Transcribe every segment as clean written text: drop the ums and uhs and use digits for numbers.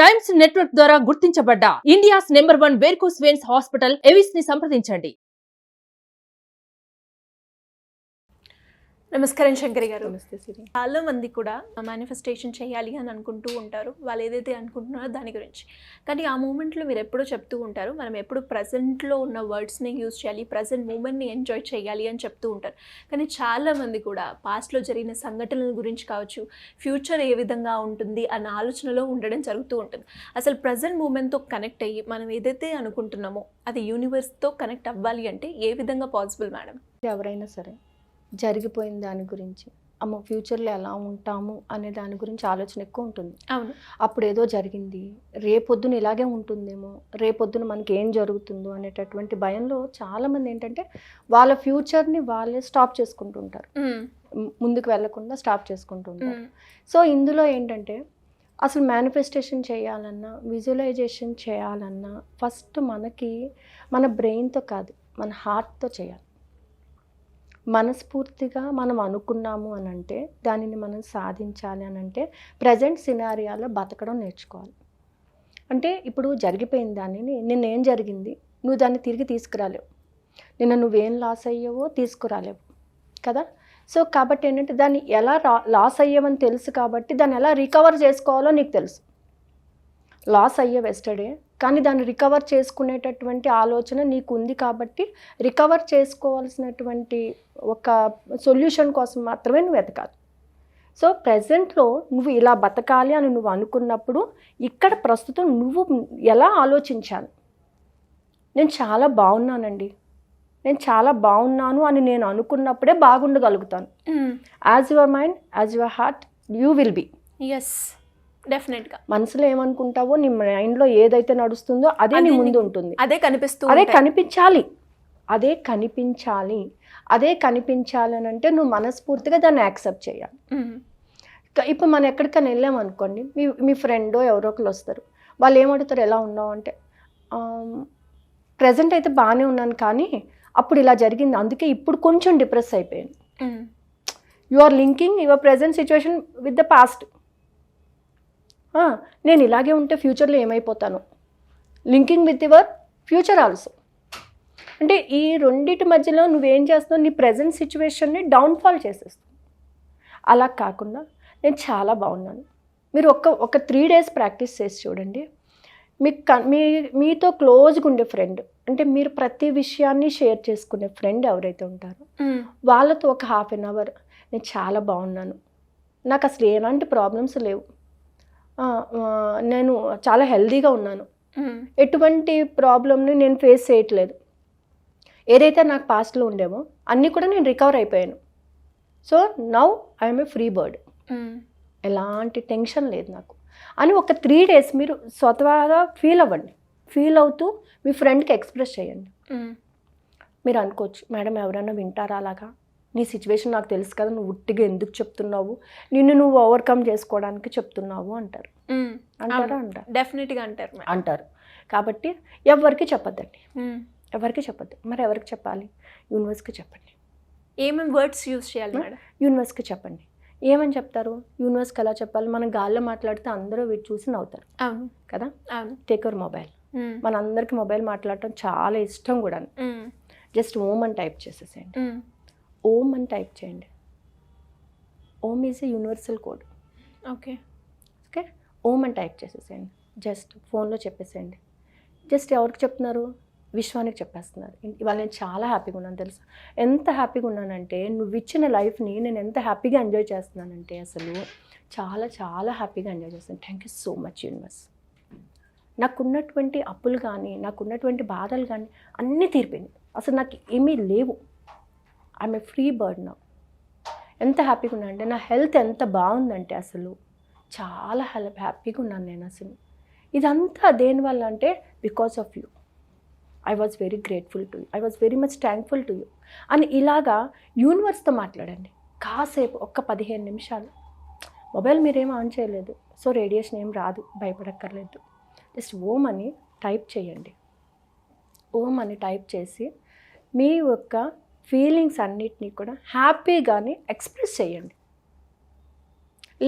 Times Network ద్వారా గుర్తించబడ్డ India's number 1 varicose veins hospital Avis ని సంప్రదించండి. నమస్కారం శంకరి గారు. నమస్తే సిరి. చాలా మంది కూడా మేనిఫెస్టేషన్ చేయాలి అని అనుకుంటూ ఉంటారు, వాళ్ళు ఏదైతే అనుకుంటున్నారో దాని గురించి. కానీ ఆ మూమెంట్లో మీరు ఎప్పుడూ చెప్తూ ఉంటారు, మనం ఎప్పుడు ప్రజెంట్లో ఉన్న వర్డ్స్ని యూజ్ చేయాలి, ప్రజెంట్ మూమెంట్ని ఎంజాయ్ చేయాలి అని చెప్తూ ఉంటారు. కానీ చాలామంది కూడా పాస్ట్లో జరిగిన సంఘటనల గురించి కావచ్చు, ఫ్యూచర్ ఏ విధంగా ఉంటుంది అన్న ఆలోచనలో ఉండడం జరుగుతూ ఉంటుంది. అసలు ప్రజెంట్ మూమెంట్తో కనెక్ట్ అయ్యి మనం ఏదైతే అనుకుంటున్నామో అది యూనివర్స్తో కనెక్ట్ అవ్వాలి అంటే ఏ విధంగా పాసిబుల్ మేడం? ఎవరైనా సరే జరిగిపోయిన దాని గురించి, అమ్మ ఫ్యూచర్లో ఎలా ఉంటాము అనే దాని గురించి ఆలోచన ఎక్కువ ఉంటుంది. అవును, అప్పుడు ఏదో జరిగింది, రేపొద్దున ఇలాగే ఉంటుందేమో, రేపొద్దున మనకి ఏం జరుగుతుందో అనేటటువంటి భయంలో చాలామంది ఏంటంటే వాళ్ళ ఫ్యూచర్ని వాళ్ళే స్టాప్ చేసుకుంటుంటారు, ముందుకు వెళ్లకుండా స్టాప్ చేసుకుంటుంటారు. సో ఇందులో ఏంటంటే అసలు మేనిఫెస్టేషన్ చేయాలన్నా, విజువలైజేషన్ చేయాలన్నా ఫస్ట్ మనకి మన బ్రెయిన్తో కాదు, మన హార్ట్తో చేయాలి. మనస్ఫూర్తిగా మనం అనుకున్నాము అని అంటే, దానిని మనం సాధించాలి అని అంటే ప్రజెంట్ సినారియాలో బతకడం నేర్చుకోవాలి. అంటే ఇప్పుడు జరిగిపోయిన దానిని, నిన్నేం జరిగింది, నువ్వు దాన్ని తిరిగి తీసుకురాలేవు, నిన్న నువ్వేం లాస్ అయ్యావో తీసుకురాలేవు కదా. సో కాబట్టి ఏంటంటే దాన్ని ఎలా లాస్ అయ్యావని తెలుసు కాబట్టి దాన్ని ఎలా రికవర్ చేసుకోవాలో నీకు తెలుసు. లాస్ అయ్యావు ఎస్టర్డే, కానీ దాన్ని రికవర్ చేసుకునేటటువంటి ఆలోచన నీకు ఉంది కాబట్టి రికవర్ చేసుకోవాల్సినటువంటి ఒక సొల్యూషన్ కోసం మాత్రమే నువ్వు వెతకాలి. సో ప్రజెంట్లో నువ్వు ఇలా బతకాలి అని నువ్వు అనుకున్నప్పుడు ఇక్కడ ప్రస్తుతం నువ్వు ఎలా ఆలోచించాలి, నేను చాలా బాగున్నానండి, నేను చాలా బాగున్నాను అని నేను అనుకున్నప్పుడే బాగుండగలుగుతాను. As your mind, as your heart, you will be. Yes, డెఫినెట్గా. మనసులో ఏమనుకుంటావో నీ మైండ్లో ఏదైతే నడుస్తుందో అదే నీ ముందు ఉంటుంది, అదే కనిపిస్తుంది, అదే కనిపించాలి, అదే కనిపించాలి. అదే కనిపించాలి అని అంటే నువ్వు మనస్ఫూర్తిగా దాన్ని యాక్సెప్ట్ చేయాలి. ఇప్పుడు మనం ఎక్కడికైనా వెళ్ళామనుకోండి, మీ ఫ్రెండో ఎవరో ఒకరు వస్తారు, వాళ్ళు ఏమడుగుతారు, ఎలా ఉన్నావు అంటే ప్రజెంట్ అయితే బాగానే ఉన్నాను కానీ అప్పుడు ఇలా జరిగింది అందుకే ఇప్పుడు కొంచెం డిప్రెస్ అయిపోయాను. You are linking your present situation with the past. నేను ఇలాగే ఉంటే ఫ్యూచర్లో ఏమైపోతాను, linking with your future also. అంటే ఈ రెండింటి మధ్యలో నువ్వేం చేస్తున్నావు, నీ ప్రజెంట్ సిచ్యువేషన్ని డౌన్ఫాల్ చేసేస్తావు. అలా కాకుండా నేను చాలా బాగున్నాను, మీరు ఒక 3 days ప్రాక్టీస్ చేసి చూడండి. మీతో క్లోజ్గా ఉండే ఫ్రెండ్, అంటే మీరు ప్రతి విషయాన్ని షేర్ చేసుకునే ఫ్రెండ్ ఎవరైతే ఉంటారో వాళ్ళతో ఒక 1/2 hour నేను చాలా బాగున్నాను, నాకు అసలు ఎలాంటి ప్రాబ్లమ్స్ లేవు, నేను చాలా హెల్దీగా ఉన్నాను, ఎటువంటి ప్రాబ్లమ్ని నేను ఫేస్ చేయట్లేదు, ఏదైతే నాకు పాస్ట్లో ఉండేమో అన్నీ కూడా నేను రికవర్ అయిపోయాను. So now I'm a free bird, ఎలాంటి టెన్షన్ లేదు నాకు అని ఒక 3 days మీరు స్వతహాగా ఫీల్ అవ్వండి. ఫీల్ అవుతూ మీ ఫ్రెండ్కి ఎక్స్ప్రెస్ చేయండి. మీరు అనుకోవచ్చు, మేడం ఎవరైనా వింటారా అలాగా, నీ సిచ్యువేషన్ నాకు తెలుసు కదా, నువ్వు ఉట్టిగా ఎందుకు చెప్తున్నావు, నిన్ను నువ్వు ఓవర్కమ్ చేసుకోవడానికి చెప్తున్నావు అంటారు. అంటారా? అంటారు, డెఫినెట్గా అంటారు. కాబట్టి ఎవరికి చెప్పద్దండి, ఎవరికి చెప్పద్దు. మరి ఎవరికి చెప్పాలి? యూనివర్స్కి చెప్పండి. ఏమేమి వర్డ్స్ యూజ్ చేయాలి మేడం? యూనివర్స్కి చెప్పండి. ఏమని చెప్తారు? యూనివర్స్కి ఎలా చెప్పాలి? మనం గాల్లో మాట్లాడితే అందరూ వీటి చూసి నవ్వుతారు. అవును కదా. అవును. Take your mobile. మనందరికీ మొబైల్ మాట్లాడటం చాలా ఇష్టం కూడా. జస్ట్ ఓం అని టైప్ చేసేసేయండి. ఓం అని టైప్ చేయండి. Om is a universal code. Okay. Om అని టైప్ చేసేసేయండి. జస్ట్ ఫోన్లో చెప్పేసేయండి. జస్ట్ ఎవరికి చెప్తున్నారు? విశ్వానికి చెప్పేస్తున్నారు. ఇవాళ నేను చాలా హ్యాపీగా ఉన్నాను తెలుసా, ఎంత హ్యాపీగా ఉన్నానంటే నువ్వు ఇచ్చిన లైఫ్ని నేను ఎంత హ్యాపీగా ఎంజాయ్ చేస్తున్నానంటే అసలు చాలా చాలా హ్యాపీగా ఎంజాయ్ చేస్తాను. Thank you so much universe. నాకున్నటువంటి అప్పులు కానీ, నాకున్నటువంటి బాధలు కానీ అన్నీ తీరిపోయింది, అసలు నాకు ఏమీ లేవు. I'm a free bird now. ఎంత హ్యాపీగా ఉన్నా అంటే, నా హెల్త్ ఎంత బాగుందంటే అసలు చాలా హ్యాపీగా ఉన్నాను నేను అసలు. ఇదంతా దేనివల్ల అంటే because of you. I was very grateful to you, I was very much thankful to you అని ఇలాగా యూనివర్స్తో మాట్లాడండి కాసేపు, ఒక్క 15 నిమిషాలు. మొబైల్ మీరేం ఆన్ చేయలేదు, సో రేడియేషన్ ఏం రాదు, భయపడక్కర్లేదు. జస్ట్ ఓం అని టైప్ చేయండి. ఓం అని టైప్ చేసి మీ యొక్క ఫీలింగ్స్ అన్నిటినీ కూడా హ్యాపీగానే ఎక్స్ప్రెస్ చేయండి.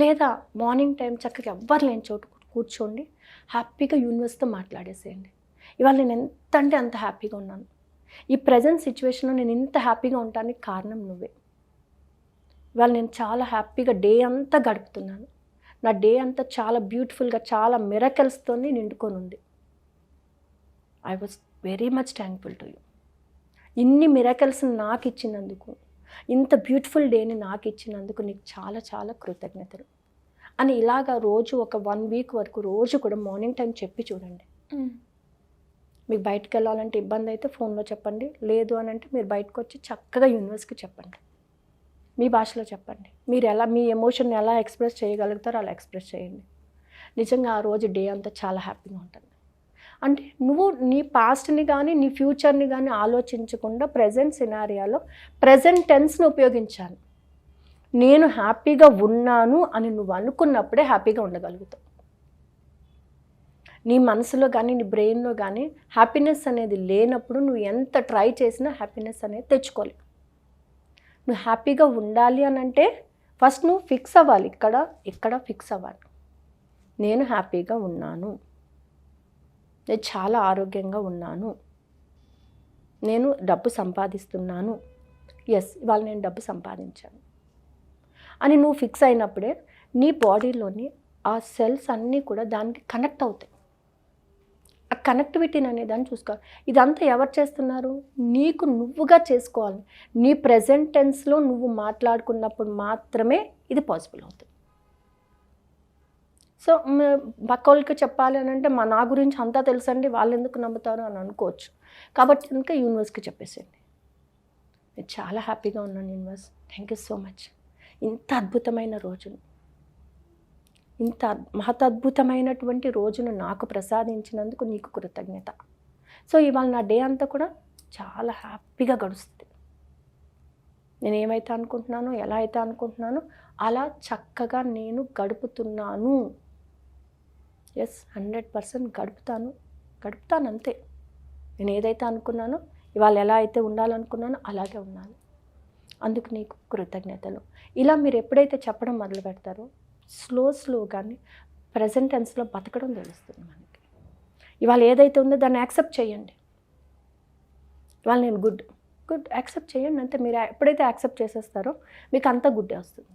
లేదా మార్నింగ్ టైం చక్కగా ఎవ్వరు లేని చోటు కూర్చోండి, హ్యాపీగా యూనివర్స్తో మాట్లాడేసేయండి. ఇవాళ నేను ఎంత అంటే అంత హ్యాపీగా ఉన్నాను. ఈ ప్రజెంట్ సిచ్యువేషన్లో నేను ఇంత హ్యాపీగా ఉండడానికి కారణం నువ్వే. ఇవాళ నేను చాలా హ్యాపీగా డే అంతా గడుపుతున్నాను. నా డే అంతా చాలా బ్యూటిఫుల్గా, చాలా మిరకల్స్తో నిండుకొని ఉంది. I was very much thankful to you. ఇన్ని మిరకల్స్ నాకు ఇచ్చినందుకు, ఇంత బ్యూటిఫుల్ డేని నాకు ఇచ్చినందుకు నీకు చాలా చాలా కృతజ్ఞతలు అని ఇలాగా రోజు ఒక 1 వీక్ వరకు రోజు కూడా మార్నింగ్ టైం చెప్పి చూడండి. మీకు బయటకు వెళ్ళాలంటే ఇబ్బంది అయితే ఫోన్లో చెప్పండి, లేదు అని అంటే మీరు బయటకు వచ్చి చక్కగా యూనివర్స్కి చెప్పండి, మీ భాషలో చెప్పండి. మీరు ఎలా మీ ఎమోషన్ ఎలా ఎక్స్ప్రెస్ చేయగలుగుతారో అలా ఎక్స్ప్రెస్ చేయండి. నిజంగా ఆ రోజు డే అంతా చాలా హ్యాపీగా ఉంటుంది. అంటే నువ్వు నీ పాస్ట్ని కానీ నీ ఫ్యూచర్ని కానీ ఆలోచించకుండా ప్రజెంట్ సినారియాలో ప్రజెంట్ టెన్స్ని ఉపయోగించాను. నేను హ్యాపీగా ఉన్నాను అని నువ్వు అనుకున్నప్పుడే హ్యాపీగా ఉండగలుగుతావు. నీ మనసులో కానీ నీ బ్రెయిన్లో కానీ హ్యాపీనెస్ అనేది లేనప్పుడు నువ్వు ఎంత ట్రై చేసినా హ్యాపీనెస్ అనేది తెచ్చుకోలేవు. నువ్వు హ్యాపీగా ఉండాలి అని అంటే ఫస్ట్ నువ్వు ఫిక్స్ అవ్వాలి, ఇక్కడ ఫిక్స్ అవ్వాలి. నేను హ్యాపీగా ఉన్నాను, నేను చాలా ఆరోగ్యంగా ఉన్నాను, నేను డబ్బు సంపాదిస్తున్నాను, ఎస్ ఇవాళ నేను డబ్బు సంపాదించాను అని నువ్వు ఫిక్స్ అయినప్పుడే నీ బాడీలోని ఆ సెల్స్ అన్నీ కూడా దానికి కనెక్ట్ అవుతాయి. ఆ కనెక్టివిటీని అనే దాన్ని చూసుకోవాలి. ఇదంతా ఎవరు చేస్తున్నారు? నీకు నువ్వుగా చేసుకోవాలి. నీ ప్రెజెంట్ టెన్స్లో నువ్వు మాట్లాడుకున్నప్పుడు మాత్రమే ఇది పాసిబుల్ అవుతుంది. సో పక్క వాళ్ళకి చెప్పాలి అని అంటే నా గురించి అంతా తెలుసండి, వాళ్ళు ఎందుకు నమ్ముతారు అని అనుకోవచ్చు. కాబట్టి ఇంకా యూనివర్స్కి చెప్పేసేయండి, నేను చాలా హ్యాపీగా ఉన్నాను universe, thank you so much. ఇంత అద్భుతమైన రోజును, ఇంత మహతద్భుతమైనటువంటి రోజును నాకు ప్రసాదించినందుకు నీకు కృతజ్ఞత. సో ఇవాళ నా డే అంతా కూడా చాలా హ్యాపీగా గడుస్తుంది. నేను ఏమైతే అనుకుంటున్నానో, ఎలా అయితే అనుకుంటున్నానో అలా చక్కగా నేను గడుపుతున్నాను. ఎస్ 100% గడుపుతాను అంతే. నేను ఏదైతే అనుకున్నానో, ఇవాళ ఎలా అయితే ఉండాలనుకున్నానో అలాగే ఉన్నాను. అందుకు నీకు కృతజ్ఞతలు. ఇలా మీరు ఎప్పుడైతే చెప్పడం మొదలు పెడతారో స్లోగానే ప్రజెంట్ టెన్స్లో బతకడం తెలుస్తుంది మనకి. ఇవాళ ఏదైతే ఉందో దాన్ని యాక్సెప్ట్ చేయండి. ఇవాళ నేను గుడ్ యాక్సెప్ట్ చేయండి అంతే. మీరు ఎప్పుడైతే యాక్సెప్ట్ చేసేస్తారో మీకు అంతా గుడ్డే వస్తుంది.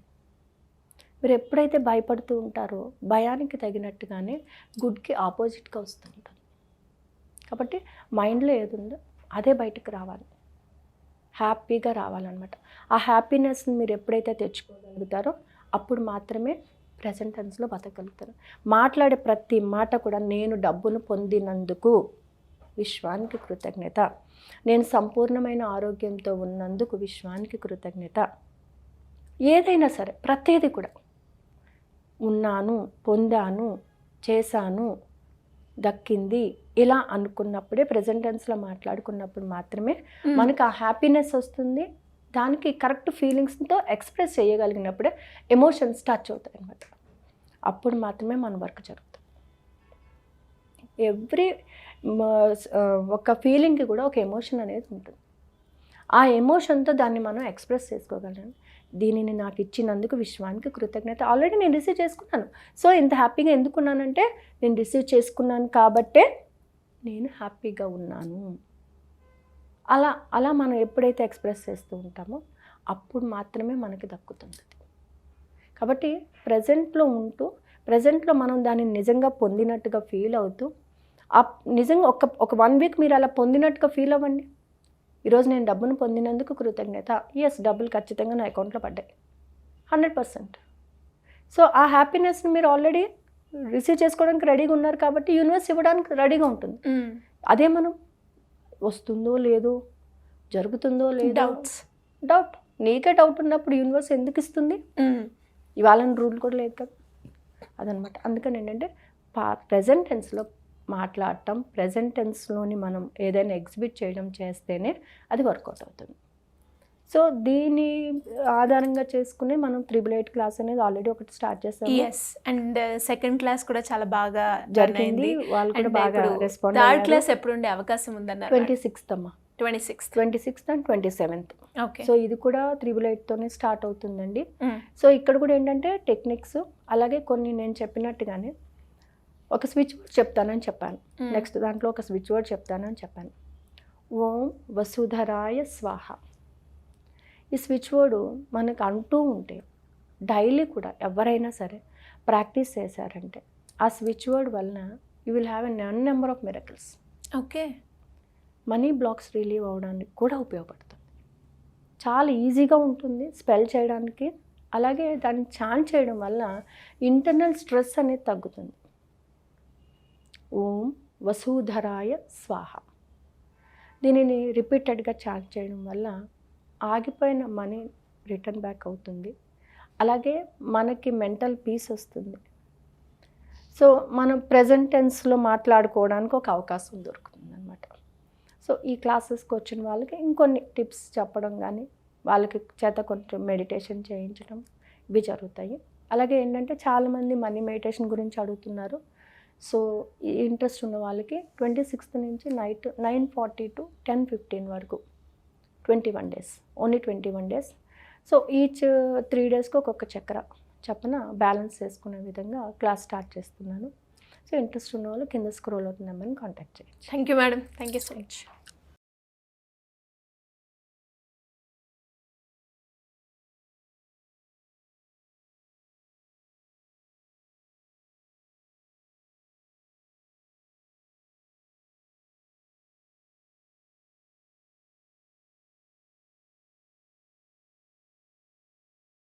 మీరు ఎప్పుడైతే భయపడుతూ ఉంటారో భయానికి తగినట్టుగానే గుడ్కి ఆపోజిట్గా వస్తూ ఉంటుంది. కాబట్టి మైండ్లో ఏది ఉందో అదే బయటకు రావాలి, హ్యాపీగా రావాలన్నమాట. ఆ హ్యాపీనెస్ని మీరు ఎప్పుడైతే తెచ్చుకోగలుగుతారో అప్పుడు మాత్రమే ప్రెజెంట్ టెన్స్లో బతకగలుగుతారు. మాట్లాడే ప్రతి మాట కూడా నేను డబ్బును పొందినందుకు విశ్వానికి కృతజ్ఞత, నేను సంపూర్ణమైన ఆరోగ్యంతో ఉన్నందుకు విశ్వానికి కృతజ్ఞత. ఏదైనా సరే ప్రతిదీ కూడా ఉన్నాను, పొందాను, చేశాను, దక్కింది ఇలా అనుకున్నప్పుడే ప్రెజెంట్ టెన్స్లో మాట్లాడుకున్నప్పుడు మాత్రమే మనకు ఆ హ్యాపీనెస్ వస్తుంది. దానికి కరెక్ట్ ఫీలింగ్స్తో ఎక్స్ప్రెస్ చేయగలిగినప్పుడే ఎమోషన్స్ టచ్ అవుతాయి అన్నమాట. అప్పుడు మాత్రమే మన వర్క్ జరుగుతుంది. ఎవ్రీ ఒక ఫీలింగ్కి కూడా ఒక ఎమోషన్ అనేది ఉంటుంది. ఆ ఎమోషన్తో దాన్ని మనం ఎక్స్ప్రెస్ చేసుకోగలం. దీనిని నాకు ఇచ్చినందుకు విశ్వానికి కృతజ్ఞత. ఆల్రెడీ నేను రిసీవ్ చేసుకున్నాను. సో ఇంత హ్యాపీగా ఎందుకున్నానంటే నేను రిసీవ్ చేసుకున్నాను కాబట్టే నేను హ్యాపీగా ఉన్నాను. అలా మనం ఎప్పుడైతే ఎక్స్ప్రెస్ చేస్తూ ఉంటామో అప్పుడు మాత్రమే మనకి దక్కుతుంది. కాబట్టి ప్రజెంట్లో ఉంటూ ప్రజెంట్లో మనం దాన్ని నిజంగా పొందినట్టుగా ఫీల్ అవుతూ నిజంగా ఒక 1 వీక్ మీరు అలా పొందినట్టుగా ఫీల్ అవ్వండి. ఈరోజు నేను డబ్బును పొందినందుకు కృతజ్ఞత. ఎస్ డబ్బులు ఖచ్చితంగా నా అకౌంట్లో పడ్డాయి 100%. సో ఆ హ్యాపీనెస్ని మీరు ఆల్రెడీ రిసీవ్ చేసుకోవడానికి రెడీగా ఉన్నారు కాబట్టి యూనివర్స్ ఇవ్వడానికి రెడీగా ఉంటుంది. అదే మనం వస్తుందో లేదో, జరుగుతుందో లేదో డౌట్ నీకే డౌట్ ఉన్నప్పుడు యూనివర్స్ ఎందుకు ఇస్తుంది? ఇవాళని రూల్ కూడా లేదు కదా, అదనమాట. అందుకని ఏంటంటే ప్రెజెంట్ టెన్స్లో మాట్లాడటం, ప్రెజెంట్ టెన్స్లోని మనం ఏదైనా ఎగ్జిబిట్ చేయడం చేస్తేనే అది వర్కౌట్ అవుతుంది. సో దీని ఆధారంగా చేసుకుని మనం 888 క్లాస్ అనేది ఆల్రెడీ ఒకటి స్టార్ట్ చేసాము. ఎస్, అండ్ సెకండ్ క్లాస్ కూడా చాలా బాగా జరిగింది. వాళ్ళు కూడా బాగా రెస్పాండ్. థర్డ్ క్లాస్ ఎప్పుడు ఉండే అవకాశం ఉందన్నారు? 26th అమ్మా, 26th and 27th. Okay. So ఇది కూడా 888తోనే స్టార్ట్ అవుతుందండి. సో ఇక్కడ కూడా ఏంటంటే టెక్నిక్స్ అలాగే కొన్ని నేను చెప్పినట్టుగానే ఒక స్విచ్ వర్డ్ చెప్తానని చెప్పాను. నెక్స్ట్ దాంట్లో ఒక స్విచ్ వర్డ్ చెప్తానని చెప్పాను. ఓం వసుధరాయ స్వాహ. ఈ స్విచ్ వర్డ్ మనకు అంటూ ఉంటే డైలీ కూడా ఎవరైనా సరే ప్రాక్టీస్ చేశారంటే ఆ స్విచ్ వర్డ్ వలన you will have a number of miracles. Okay. Money blocks relieve అవ్వడానికి కూడా ఉపయోగపడుతుంది. చాలా ఈజీగా ఉంటుంది స్పెల్ చేయడానికి. అలాగే దాన్ని చాంట్ చేయడం వల్ల ఇంటర్నల్ స్ట్రెస్ అనేది తగ్గుతుంది. ఓం వసుధరాయ స్వాహ. దీనిని రిపీటెడ్గా చాంట్ చేయడం వల్ల ఆగిపోయిన మనీ రిటర్న్ బ్యాక్ అవుతుంది. అలాగే మనకి మెంటల్ పీస్ వస్తుంది. సో మనం ప్రెజెంట్ టెన్స్లో మాట్లాడుకోవడానికి ఒక అవకాశం దొరుకుతుంది అనమాట. సో ఈ క్లాసెస్కి వచ్చిన వాళ్ళకి ఇంకొన్ని టిప్స్ చెప్పడం కానీ వాళ్ళకి చేత కొంచెం మెడిటేషన్ చేయించడం ఇవి జరుగుతాయి. అలాగే ఏంటంటే చాలామంది మనీ మెడిటేషన్ గురించి అడుగుతున్నారు. సో ఈ ఇంట్రెస్ట్ ఉన్న వాళ్ళకి 26th నుంచి నైట్ 9:40 to 10:15 వరకు 21 days, only 21 days. So each 3 daysకి ఒక్కొక్క చక్ర చెప్పన బ్యాలెన్స్ చేసుకునే విధంగా క్లాస్ స్టార్ట్ చేస్తున్నాను. సో ఇంట్రెస్ట్ ఉన్న వాళ్ళు కింద స్క్రోల్ అవుతున్న నెంబర్ని కాంటాక్ట్ చేయొచ్చు. Thank you madam. Thank you so much.